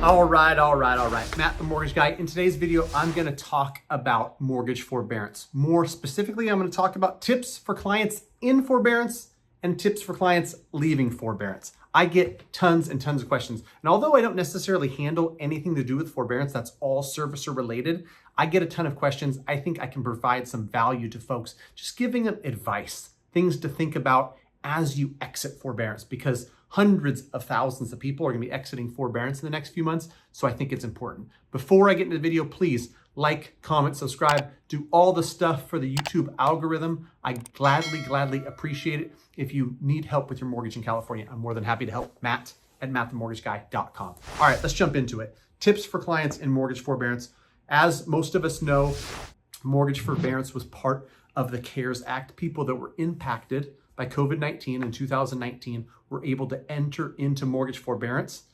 All right. Matt, the mortgage guy. In today's video, I'm going to talk about mortgage forbearance. More specifically, I'm going to talk about tips for clients in forbearance and tips for clients leaving forbearance. I get tons and tons of questions. And although I don't necessarily handle anything to do with forbearance, that's all servicer related, I get a ton of questions. I think I can provide some value to folks, just giving them advice, things to think about as you exit forbearance, because hundreds of thousands of people are going to be exiting forbearance in the next few months. So I think it's important. Before I get into the video, please like, comment, subscribe, do all the stuff for the YouTube algorithm. I gladly appreciate it. If you need help with your mortgage in California, I'm more than happy to help. Matt at mattthemortgageguy.com. All right, let's jump into it. Tips for clients in mortgage forbearance. As most of us know, mortgage forbearance was part of the CARES Act. People that were impacted by COVID-19 in 2019 were able to enter into mortgage forbearance,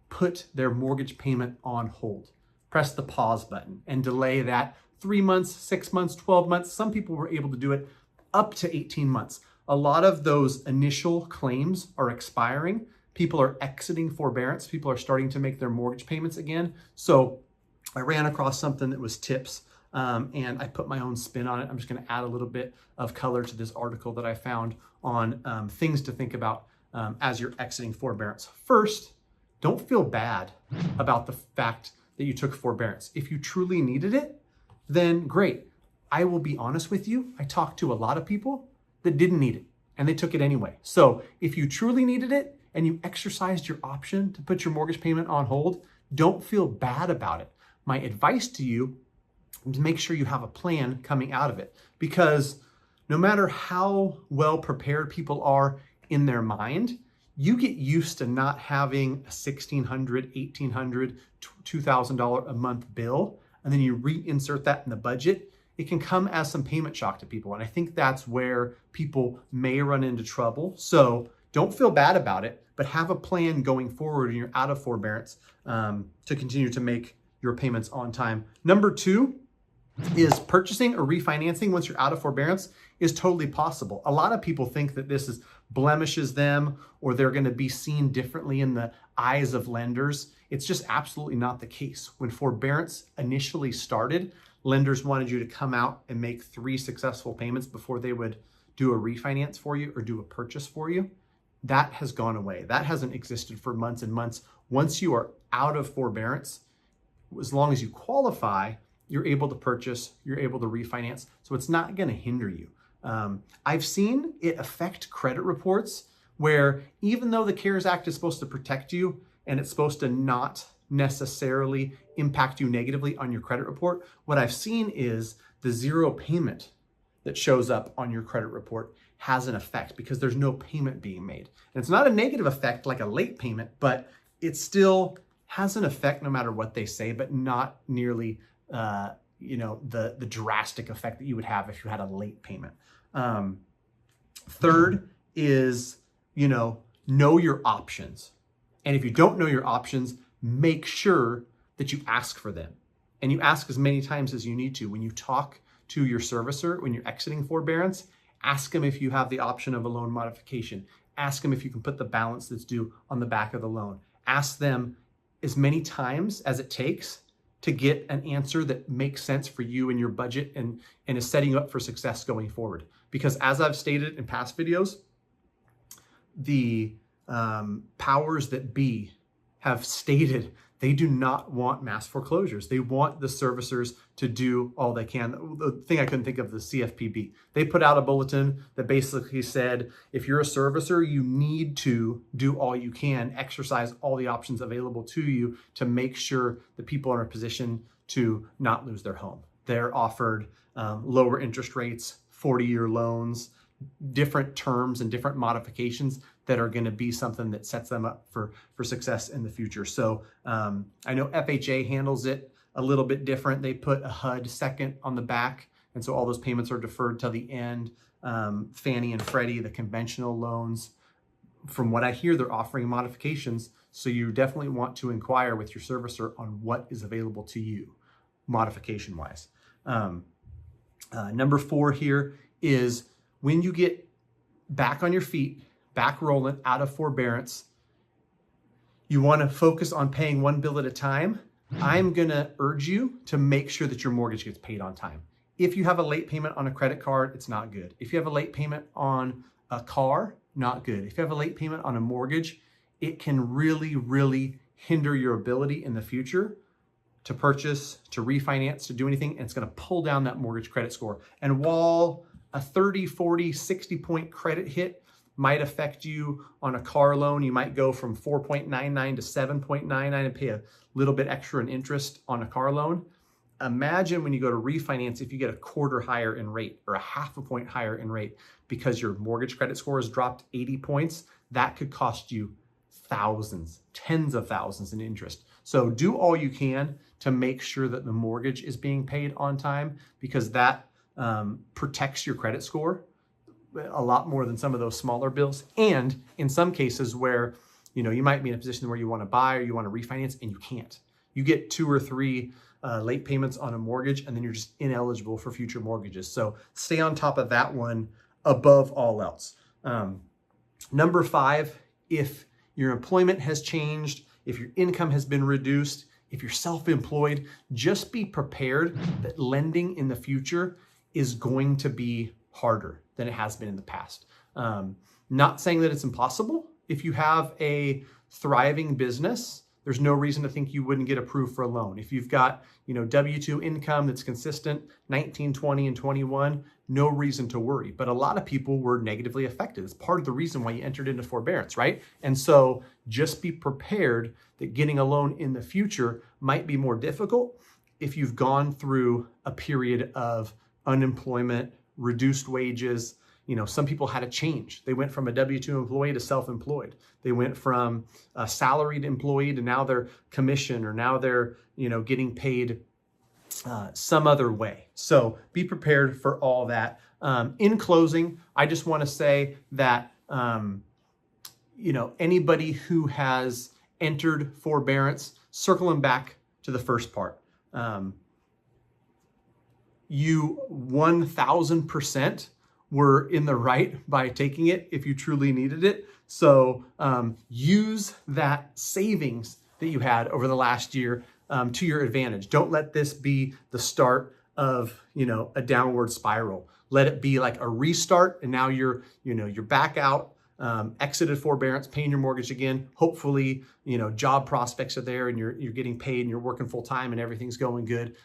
put their mortgage payment on hold, press the pause button and delay that 3 months, 6 months, 12 months. Some people were able to do it up to 18 months. A lot of those initial claims are expiring. People are exiting forbearance. People are starting to make their mortgage payments again. So I ran across something that was tips and I put my own spin on it. I'm just going to add a little bit of color to this article that I found on things to think about as you're exiting forbearance. First, don't feel bad about the fact that you took forbearance. If you truly needed it, then great. I will be honest with you. I talked to a lot of people that didn't need it and they took it anyway. So if you truly needed it and you exercised your option to put your mortgage payment on hold, don't feel bad about it. My advice to you is to make sure you have a plan coming out of it, because no matter how well prepared people are in their mind, you get used to not having a $1,600, $1,800, $2,000 a month bill, and then you reinsert that in the budget. It can come as some payment shock to people. And I think that's where people may run into trouble. So don't feel bad about it, but have a plan going forward when you're out of forbearance to continue to make your payments on time. Number two is purchasing or refinancing once you're out of forbearance is totally possible. A lot of people think that this blemishes them or they're going to be seen differently in the eyes of lenders. It's just absolutely not the case. When forbearance initially started, lenders wanted you to come out and make 3 successful payments before they would do a refinance for you or do a purchase for you. That has gone away. That hasn't existed for months and months. Once you are out of forbearance, as long as you qualify, you're able to purchase, you're able to refinance. So it's not going to hinder you. I've seen it affect credit reports where even though the CARES Act is supposed to protect you and it's supposed to not necessarily impact you negatively on your credit report, what I've seen is the zero payment that shows up on your credit report has an effect because there's no payment being made. And it's not a negative effect like a late payment, but it still has an effect no matter what they say, but not nearly the drastic effect that you would have if you had a late payment. Third is, know your options. And if you don't know your options, make sure that you ask for them. And you ask as many times as you need to. When you talk to your servicer, when you're exiting forbearance, ask them if you have the option of a loan modification. Ask them if you can put the balance that's due on the back of the loan. Ask them as many times as it takes to get an answer that makes sense for you and your budget and is setting you up for success going forward. Because as I've stated in past videos, the powers that be have stated they do not want mass foreclosures. They want the servicers to do all they can. The thing I couldn't think of, the CFPB. They put out a bulletin that basically said, if you're a servicer, you need to do all you can, exercise all the options available to you to make sure that people are in a position to not lose their home. They're offered lower interest rates, 40-year loans, different terms and different modifications that are going to be something that sets them up for success in the future. So I know FHA handles it a little bit different. They put a HUD second on the back. And so all those payments are deferred till the end. Fannie and Freddie, the conventional loans, from what I hear, they're offering modifications. So you definitely want to inquire with your servicer on what is available to you modification wise. Number 4 here is when you get back on your feet, back rolling out of forbearance, you want to focus on paying one bill at a time, I'm going to urge you to make sure that your mortgage gets paid on time. If you have a late payment on a credit card, it's not good. If you have a late payment on a car, not good. If you have a late payment on a mortgage, it can really, really hinder your ability in the future to purchase, to refinance, to do anything, and it's going to pull down that mortgage credit score. And while a 30, 40, 60 point credit hit might affect you on a car loan, you might go from 4.99 to 7.99 and pay a little bit extra in interest on a car loan. Imagine when you go to refinance, if you get a quarter higher in rate or a half a point higher in rate because your mortgage credit score has dropped 80 points, that could cost you thousands, tens of thousands in interest. So do all you can to make sure that the mortgage is being paid on time, because that protects your credit score a lot more than some of those smaller bills. And in some cases where, you might be in a position where you want to buy or you want to refinance and you can't. You get 2 or 3 late payments on a mortgage and then you're just ineligible for future mortgages. So stay on top of that one above all else. Number 5, if your employment has changed, if your income has been reduced, if you're self-employed, just be prepared that lending in the future is going to be harder than it has been in the past. Not saying that it's impossible. If you have a thriving business, there's no reason to think you wouldn't get approved for a loan. If you've got, W-2 income that's consistent, 19, 20, and 21, no reason to worry. But a lot of people were negatively affected. It's part of the reason why you entered into forbearance, right? And so just be prepared that getting a loan in the future might be more difficult if you've gone through a period of unemployment, reduced wages. Some people had a change. They went from a W-2 employee to self-employed. They went from a salaried employee to now they're commission, or now they're, getting paid some other way. So be prepared for all that. In closing, I just want to say that, anybody who has entered forbearance, circling back to the first part, you 1000% were in the right by taking it if you truly needed it. So use that savings that you had over the last year to your advantage. Don't let this be the start of, a downward spiral. Let it be like a restart, and now you're back out, exited forbearance, paying your mortgage again. Hopefully, job prospects are there and you're getting paid and you're working full time and everything's going good.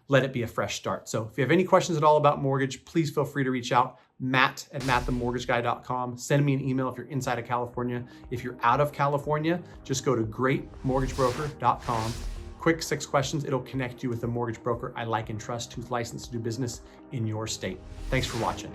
Let it be a fresh start. So if you have any questions at all about mortgage, please feel free to reach out. Matt@mattthemortgageguy.com. Send me an email if you're inside of California. If you're out of California, just go to greatmortgagebroker.com. Quick 6 questions. It'll connect you with a mortgage broker I like and trust who's licensed to do business in your state. Thanks for watching.